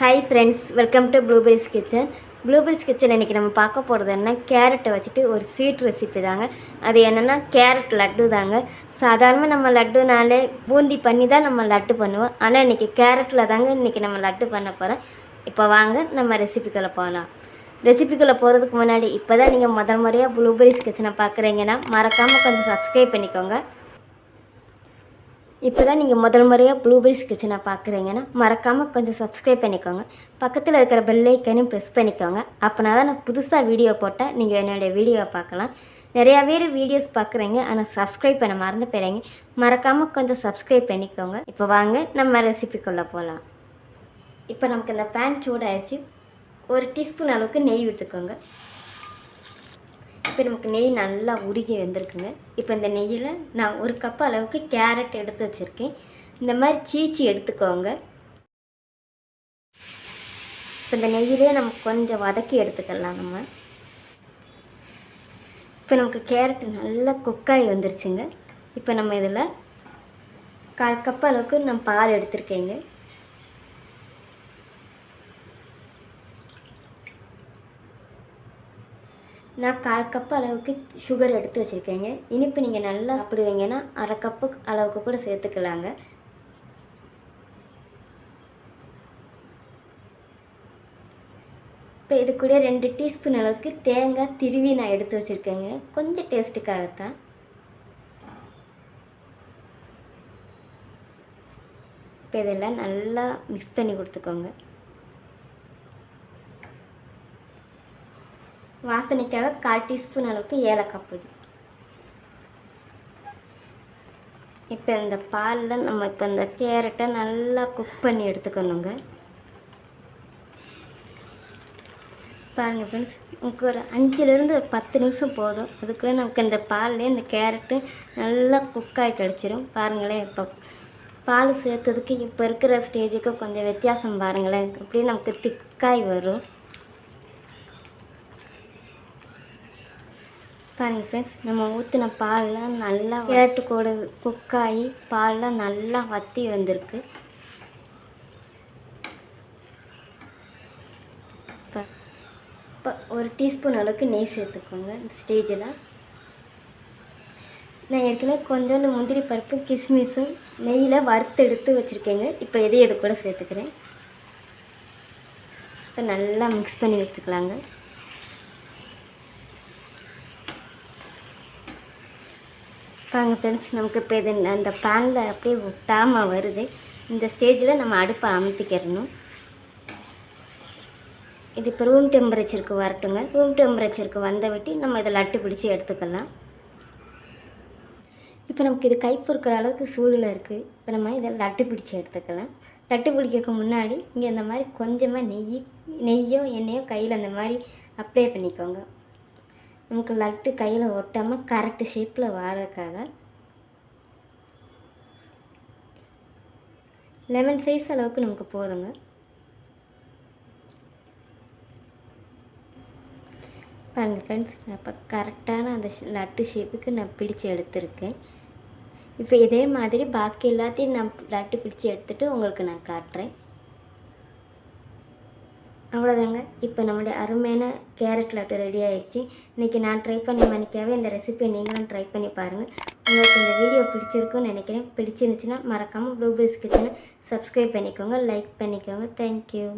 Hi friends, welcome to blueberries kitchen. Blueberries kitchen இன்றைக்கி நம்ம பார்க்க போகிறது என்ன, கேரட்டை வச்சுட்டு ஒரு ஸ்வீட் ரெசிபி தாங்க. அது என்னென்னா கேரட் லட்டு தாங்க. சாதாரணமாக நம்ம லட்டுனாலே பூந்தி பண்ணி தான் நம்ம லட்டு பண்ணுவோம். ஆனால் இன்றைக்கி கேரட்டில் தாங்க இன்றைக்கி நம்ம லட்டு பண்ண போகிறோம். இப்போ வாங்க நம்ம ரெசிபிக்குள்ளே போகலாம். ரெசிபிக்குள்ளே போகிறதுக்கு முன்னாடி இப்போ தான் நீங்கள் முதல் முறையாக ப்ளூபெரிஸ் கிச்சனை பார்க்குறீங்கன்னா மறக்காமல் கொஞ்சம் சப்ஸ்கிரைப் பண்ணிக்கோங்க. இப்போ தான் நீங்கள் முதல் முறையாக ப்ளூபெரிஸ் கிச்சனை பார்க்குறீங்கன்னா மறக்காமல் கொஞ்சம் சப்ஸ்கிரைப் பண்ணிக்கோங்க. பக்கத்தில் இருக்கிற பெல் ஐக்கனையும் ப்ரெஸ் பண்ணிக்கோங்க. அப்போனா தான் நான் புதுசாக வீடியோ போட்டால் நீங்கள் என்னுடைய வீடியோவை பார்க்கலாம். நிறையா பேர் வீடியோஸ் பார்க்குறீங்க, ஆனால் சப்ஸ்கிரைப் பண்ண மறந்து போகிறீங்க. மறக்காமல் கொஞ்சம் சப்ஸ்கிரைப் பண்ணிக்கோங்க. இப்போ வாங்க நம்ம ரெசிபிக்குள்ளே போகலாம். இப்போ நமக்கு இந்த பேன் சூடாகிடுச்சு. ஒரு டீஸ்பூன் அளவுக்கு நெய் விட்டுக்கோங்க. இப்போ நமக்கு நெய் நல்லா உருகி வந்திருக்குங்க. இப்போ இந்த நெய்யில் நான் ஒரு கப் அளவுக்கு கேரட் எடுத்து வச்சுருக்கேன். இந்த மாதிரி சீச்சி எடுத்துக்கோங்க. இப்போ இந்த நெய்யிலே நம்ம கொஞ்சம் வதக்கி எடுத்துக்கலாம். இப்போ நமக்கு கேரட் நல்லா குக்காகி வந்துருச்சுங்க. இப்போ நம்ம இதில் 1/4 கப் அளவுக்கு நான் பால் எடுத்துருக்கேங்க. நான் 1/4 கப் அளவுக்கு சுகர் எடுத்து வச்சுருக்கேங்க. இனிப்பு நீங்கள் நல்லா சாப்பிடுவீங்கன்னா 1/2 கப்பு அளவுக்கு கூட சேர்த்துக்கலாங்க. இப்போ இது கூட 2 டீஸ்பூன் அளவுக்கு தேங்காய் திருவி நான் எடுத்து வச்சுருக்கேங்க. கொஞ்சம் டேஸ்ட்டுக்காகத்தான். இப்போ இதெல்லாம் நல்லா மிக்ஸ் பண்ணி கொடுத்துக்கோங்க. வாசனைக்காக 1/4 டீஸ்பூன் அளவுக்கு ஏலக்காய் பொடி. இப்போ இந்த பாலில் நம்ம இப்போ இந்த கேரட்டை நல்லா குக் பண்ணி எடுத்துக்கணுங்க. பாருங்கள் ஃப்ரெண்ட்ஸ், நமக்கு ஒரு 5லேருந்து ஒரு 10 நிமிஷம் போதும். அதுக்குள்ளே நமக்கு இந்த பால்லே இந்த கேரட்டு நல்லா குக்காகி கிடச்சிரும். பாருங்களேன், இப்போ பால் சேர்த்ததுக்கு இப்போ இருக்கிற ஸ்டேஜுக்கு கொஞ்சம் வித்தியாசம் பாருங்களேன். அப்படியே நமக்கு திக்காய் வரும். பாருங்கள் ஃப்ரெண்ட்ஸ், நம்ம ஊற்றின பாலில் நல்லா கேரட்டு கூட குக்காகி பாலில் நல்லா வற்றி வந்திருக்கு. இப்போ ஒரு டீஸ்பூன் அளவுக்கு நெய் சேர்த்துக்கோங்க. இந்த ஸ்டேஜில் நான் ஏற்கனவே கொஞ்சோண்டு முந்திரி பருப்பு கிஸ்மிஸும் நெய்யில் வறுத்தெடுத்து வச்சுருக்கேங்க. இப்போ இதையும் இது கூட சேர்த்துக்கிறேன். இப்போ நல்லா மிக்ஸ் பண்ணி எடுத்துக்கலாங்க. பாருங்கள் ஃப்ரெண்ட்ஸ், நமக்கு இப்போ இது அந்த பேனில் அப்படியே ஒட்டாமல் வருது. இந்த ஸ்டேஜில் நம்ம அடுப்பை அமுத்திக்கிறணும். இது இப்போ ரூம் டெம்பரேச்சருக்கு வரட்டுங்க. ரூம் டெம்பரேச்சருக்கு வந்த விட்டு நம்ம இதை லட்டு பிடிச்சி எடுத்துக்கலாம். இப்போ நமக்கு இது கை பொறுக்கிற அளவுக்கு சூடில் இருக்குது. இப்போ நம்ம இதை லட்டு பிடிச்சி எடுத்துக்கலாம். லட்டு பிடிக்கிறதுக்கு முன்னாடி இங்கே இந்த மாதிரி கொஞ்சமாக நெய்யோ எண்ணெயோ கையில் அந்த மாதிரி அப்ளை பண்ணிக்கோங்க. நமக்கு லட்டு கையில் ஒட்டாமல் கரெக்டு ஷேப்பில் வரதுக்காக. லெமன் சைஸ் அளவுக்கு நமக்கு போதுங்க. பாருங்கள் ஃப்ரெண்ட்ஸ், நான் இப்போ கரெக்டான அந்த லட்டு ஷேப்புக்கு நான் பிடிச்சி எடுத்துருக்கேன். இப்போ இதே மாதிரி பாக்கி எல்லாத்தையும் நான் லட்டு பிடிச்சி எடுத்துகிட்டு உங்களுக்கு நான் காட்டுறேன். அவ்வளோதாங்க. இப்போ நம்மளுடைய அருமையான கேரட் லட்டு ரெடி ஆகிடுச்சு. இன்றைக்கி நான் ட்ரை பண்ணி மணிக்காகவே இந்த ரெசிபியை நீங்களும் ட்ரை பண்ணி பாருங்கள். உங்களுக்கு இந்த வீடியோ பிடிச்சிருக்குன்னு நினைக்கிறேன். பிடிச்சிருந்துச்சுன்னா மறக்காமல் ப்ளூபெரிஸ் கிச்சனை சப்ஸ்கிரைப் பண்ணிக்கோங்க, லைக் பண்ணிக்கோங்க. தேங்க்யூ.